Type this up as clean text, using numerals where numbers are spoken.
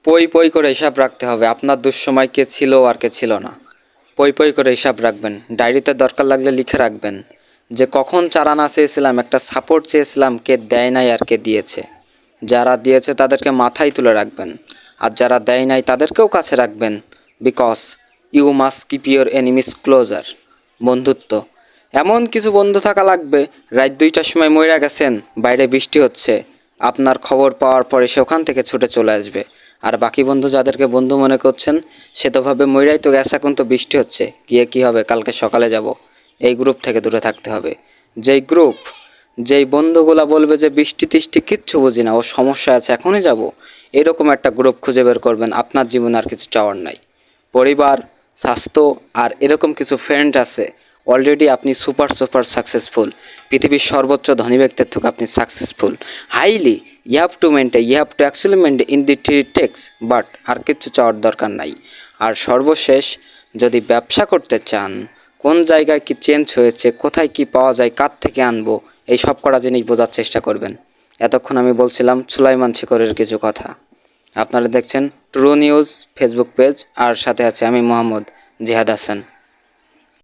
পই পই করে হিসাব রাখতে হবে আপনার দুঃসময় কে ছিল আর কে ছিল না। পই পই করে হিসাব রাখবেন, ডায়েরিতে দরকার লাগলে লিখে রাখবেন যে কখন চারানা চেয়েছিলাম, একটা সাপোর্ট চেয়েছিলাম, কে দেয় নাই আর কে দিয়েছে। যারা দিয়েছে তাদেরকে মাথায় তুলে রাখবেন, আর যারা দেয় নাই তাদেরকেও কাছে রাখবেন। Because you must keep your enemies closer. বন্ধুত্ব এমন কিছু বন্ধু থাকা লাগবে, রাত 2টার সময় মইরা গেছেন, বাইরে বৃষ্টি হচ্ছে, আপনার খবর পাওয়ার পরে সে ওখান থেকে ছুটে চলে আসবে। আর বাকি বন্ধু যাদেরকে বন্ধু মনে করছেন সে তো ভাবে মইরাই তো গেছে, এখন তো বৃষ্টি হচ্ছে, গিয়ে কী হবে, কালকে সকালে যাব। এই গ্রুপ থেকে দূরে থাকতে হবে। যেই বন্ধুগুলা বলবে যে বৃষ্টি টিষ্টি কিচ্ছু বুঝি না, ও সমস্যা আছে এখনই যাব, এরকম একটা গ্রুপ খুঁজে বের করবেন। আপনার জীবনে আর কিছু চাওয়ার নাই। পরিবার, স্বাস্থ্য আর এরকম কিছু ফ্রেন্ড আছে, অলরেডি আপনি সুপার সুপার সাকসেসফুল, পৃথিবীর সর্বোচ্চ ধনী ব্যক্তির থেকে আপনি successful. Highly you have to maintain, you have to actually maintain in the three tax, but আর কিচ্ছু চাওয়ার দরকার নাই। আর সর্বশেষ, যদি ব্যবসা করতে চান, কোন জায়গায় কি চেঞ্জ হয়েছে, কোথায় কি পাওয়া যায়, কার থেকে আনবো, এই সব কটা জিনিস বোঝার চেষ্টা করবেন। এতক্ষণ আমি বলছিলাম সুলাইমান শিকরের কিছু কথা। আপনারা দেখছেন ট্রু নিউজ ফেসবুক পেজ, আর সাথে আছে আমি মোহাম্মদ জিহাদ হাসান।